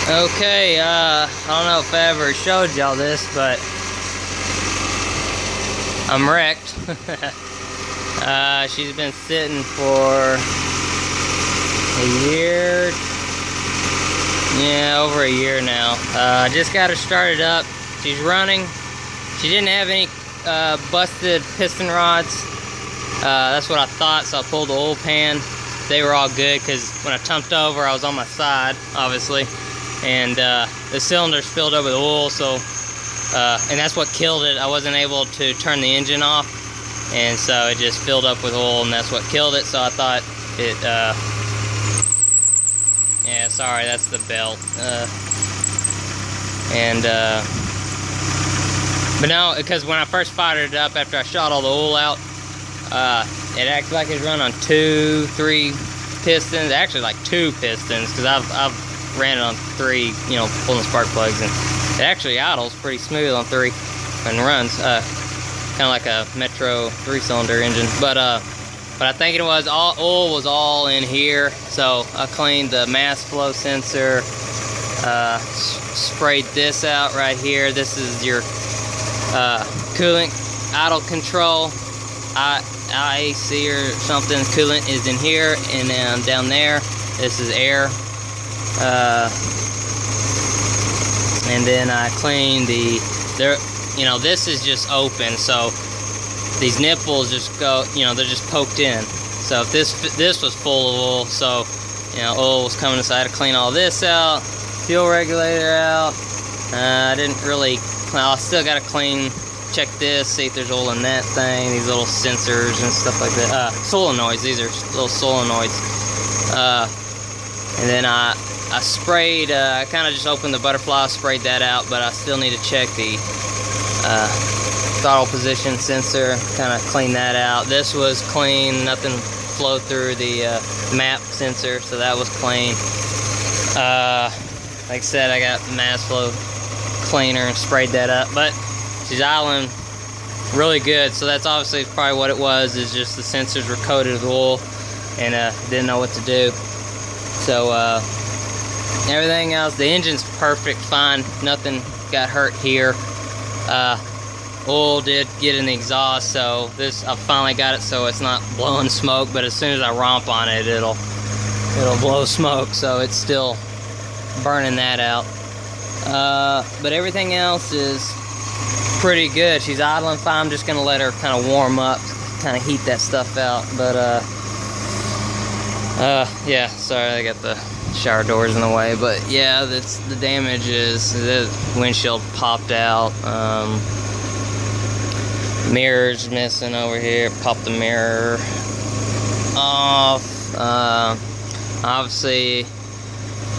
Okay, I don't know if I ever showed y'all this, but I'm wrecked. She's been sitting for a year. Yeah, over a year now. I just got her started up. She's running. She didn't have any busted piston rods. That's what I thought, so I pulled the oil pan. They were all good because when I tumped over, I was on my side, obviously. And the cylinders filled up with oil, so and that's what killed it. I wasn't able to turn the engine off, and so it just filled up with oil, and that's what killed it. So I thought it yeah, sorry, that's the belt. But no, because when I first fired it up after I shot all the oil out, it acted like it's run on 2, 3 pistons, actually like 2 pistons, because I've ran it on 3, you know, pulling the spark plugs, and it actually idles pretty smooth on 3 and runs kind of like a Metro 3-cylinder engine. But I think it was all oil was all in here, so I cleaned the mass flow sensor, sprayed this out right here. This is your coolant idle control, IAC or something. Coolant is in here, and then down there this is air. And then I cleaned you know, this is just open, so these nipples just go, you know, they're just poked in. So if this was full of oil, so, you know, oil was coming inside, to clean all this out, fuel regulator out. I didn't really clean, I still got to clean, check this, see if there's oil in that thing, these little sensors and stuff like that. Solenoids, these are little solenoids. And then I sprayed, I kind of just opened the butterfly, sprayed that out, but I still need to check the throttle position sensor, kind of clean that out. This was clean, nothing flowed through the map sensor, so that was clean. Like I said, I got mass flow cleaner and sprayed that up, but she's idling really good, so that's obviously probably what it was, is just the sensors were coated with oil and didn't know what to do. So everything else, the engine's perfect, fine, nothing got hurt here. Oil did get in the exhaust, so this, I finally got it so it's not blowing smoke, but as soon as I romp on it, it'll blow smoke, so it's still burning that out. But everything else is pretty good. She's idling fine. I'm just gonna let her kind of warm up, kind of heat that stuff out. But yeah, sorry, I got the shower doors in the way, but yeah, that's the damage. Is the windshield popped out, mirrors missing over here, popped the mirror off. Obviously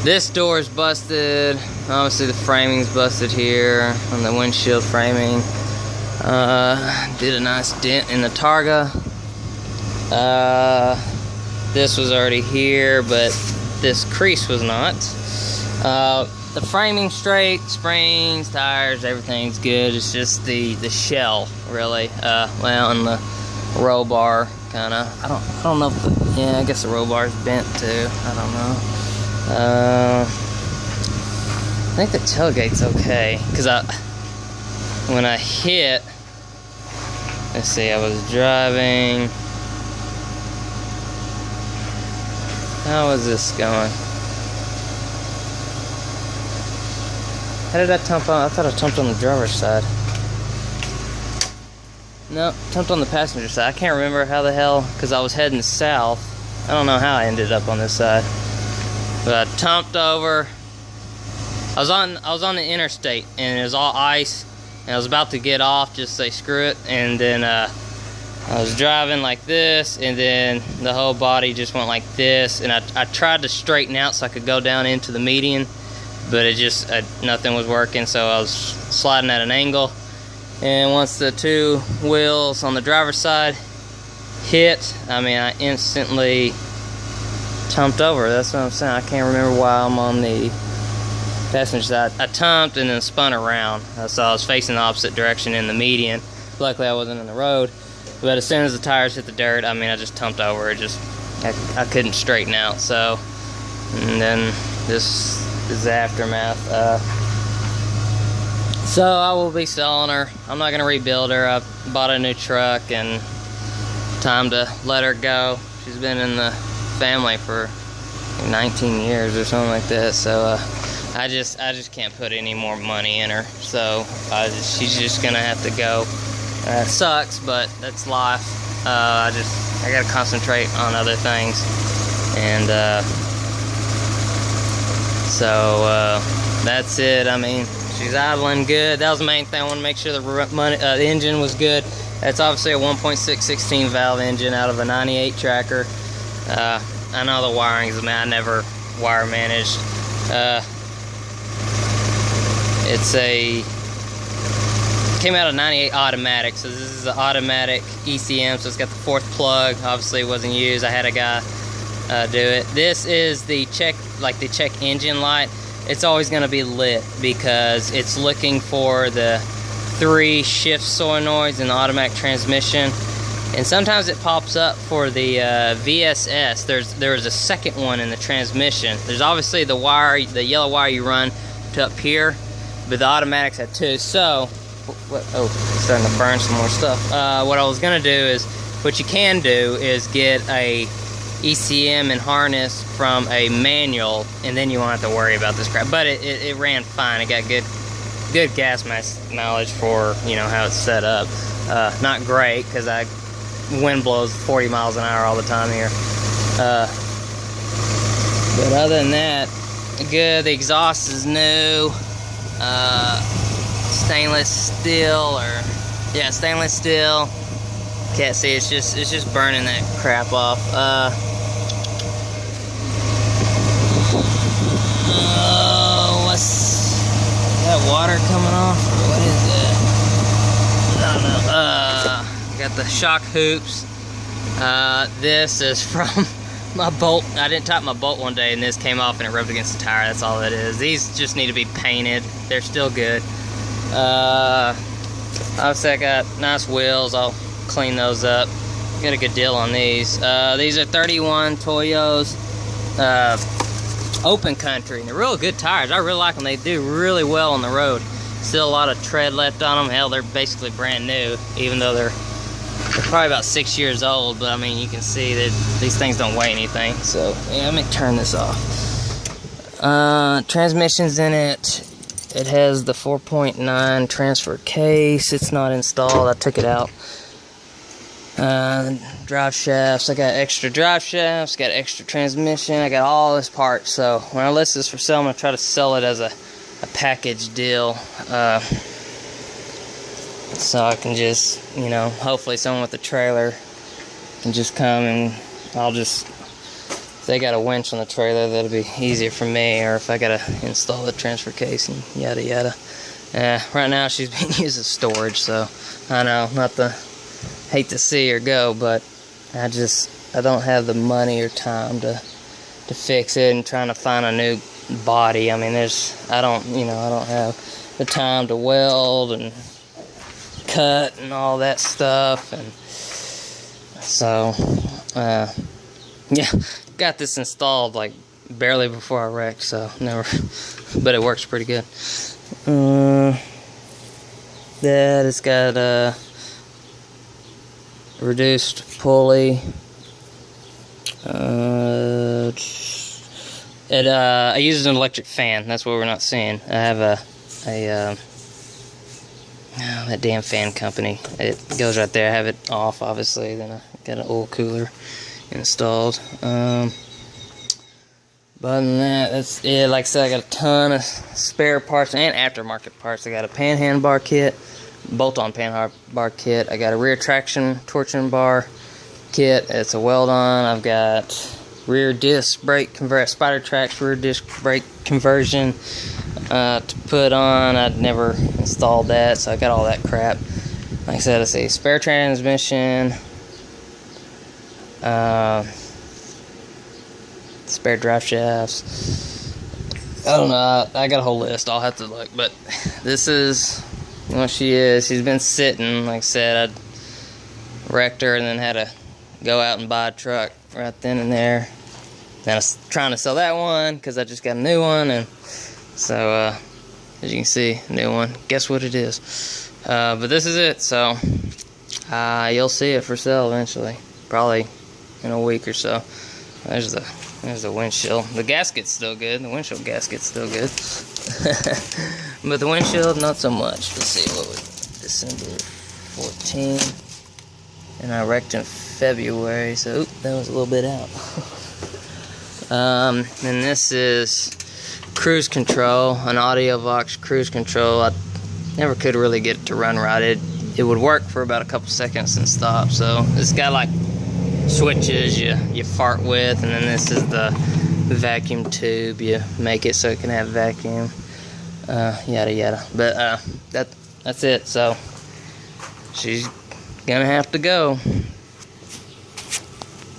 this door is busted, obviously the framing's busted here on the windshield framing. Did a nice dent in the targa. This was already here, but this crease was not. The framing straight, springs, tires, everything's good. It's just the shell, really. Well, and the roll bar, kind of. I don't know if yeah, I guess the roll bar's bent too. I don't know. I think the tailgate's okay, cause when I hit, let's see, I was driving. How is this going? How did I tump on? I thought I tumped on the driver's side. No, tumped on the passenger side. I can't remember how the hell, because I was heading south. I don't know how I ended up on this side. But I tumped over. I was on the interstate, and it was all ice, and I was about to get off, just say screw it, and then I was driving like this, and then the whole body just went like this, and I tried to straighten out so I could go down into the median, but it just, nothing was working, so I was sliding at an angle, and once the 2 wheels on the driver's side hit, I mean, I instantly tumped over. That's what I'm saying. I can't remember why I'm on the passenger side. I tumped and then spun around, so I was facing the opposite direction in the median. Luckily I wasn't in the road, but as soon as the tires hit the dirt, I mean, I just tumped over. It just, I couldn't straighten out. So, and then this is the aftermath. So I will be selling her. I'm not gonna rebuild her. I bought a new truck and time to let her go. She's been in the family for 19 years or something like that. So I just can't put any more money in her. So she's just gonna have to go. It sucks, but that's life. I gotta concentrate on other things, and so that's it. I mean, she's idling good. That was the main thing. I want to make sure the engine was good. That's obviously a 1.6 16 valve engine out of a 98 tracker. I know the wiring's, I never wire managed. Came out of 98 automatic, so this is an automatic ECM, so it's got the 4th plug. Obviously it wasn't used. I had a guy do it. This is the check engine light. It's always going to be lit because it's looking for the 3 shift solenoids in the automatic transmission, and sometimes it pops up for the VSS. There's a second one in the transmission. There's obviously the yellow wire you run to up here, but the automatics had 2. So oh, it's starting to burn some more stuff. What I was gonna do is, what you can do is get a ECM and harness from a manual, and then you won't have to worry about this crap. But it ran fine. It got good gas mileage for, you know, how it's set up. Not great because wind blows 40 miles an hour all the time here. But other than that, good. The exhaust is new. Stainless steel, stainless steel. Can't see, it's just burning that crap off. What's that water coming off? What is that? I don't know. Got the shock hoops. This is from my bolt. I didn't tighten my bolt one day and this came off and it rubbed against the tire. That's all it is. These just need to be painted. They're still good. Obviously I got nice wheels. I'll clean those up. Got a good deal on these. These are 31 Toyos open country, and they're real good tires. I really like them. They do really well on the road. Still a lot of tread left on them. Hell, they're basically brand new, even though they're probably about 6 years old. But I mean, you can see that these things don't weigh anything. So yeah, let me turn this off. Transmission's in it. It has the 4.9 transfer case. It's not installed. I took it out. Drive shafts. I got extra drive shafts. Got extra transmission. I got all this parts. So when I list this for sale, I'm gonna try to sell it as a package deal. So I can just, you know, hopefully someone with a trailer can just come and if they got a winch on the trailer, that'll be easier for me, or if I gotta install the transfer case and yada yada. Right now she's being used as storage, so I know, hate to see her go, but I don't have the money or time to fix it, and trying to find a new body. I mean, I don't have the time to weld and cut and all that stuff, and so yeah, got this installed like barely before I wrecked, so never, but it works pretty good. That it's got a reduced pulley. I use an electric fan. That's what we're not seeing. I have that damn fan company. It goes right there. I have it off, obviously. Then I got an oil cooler installed. But other than that, that's it. Like I said, I got a ton of spare parts and aftermarket parts. I got a pan handbar kit, bolt-on pan bar kit. I got a rear traction torsion bar kit. It's a weld-on. I've got rear disc brake Spider Track's rear disc brake conversion to put on. I'd never installed that, so I got all that crap. Like I said, I say spare transmission, spare drive shafts. I don't know. I got a whole list. I'll have to look, but this is what she is. She's been sitting. Like I said, I wrecked her and then had to go out and buy a truck right then and there. Then I was trying to sell that one because I just got a new one, and so as you can see, new one. Guess what it is? But this is it. So you'll see it for sale eventually, probably in a week or so. There's the windshield. The gasket's still good. The windshield gasket's still good. But the windshield, not so much. Let's see, what was December 14, and I wrecked in February, so that was a little bit out. And this is cruise control, an AudioVox cruise control. I never could really get it to run right. It would work for about a couple seconds and stop. So it's got like switches you fart with, and then this is the vacuum tube. You make it so it can have vacuum, yada yada. But that's it. So she's gonna have to go.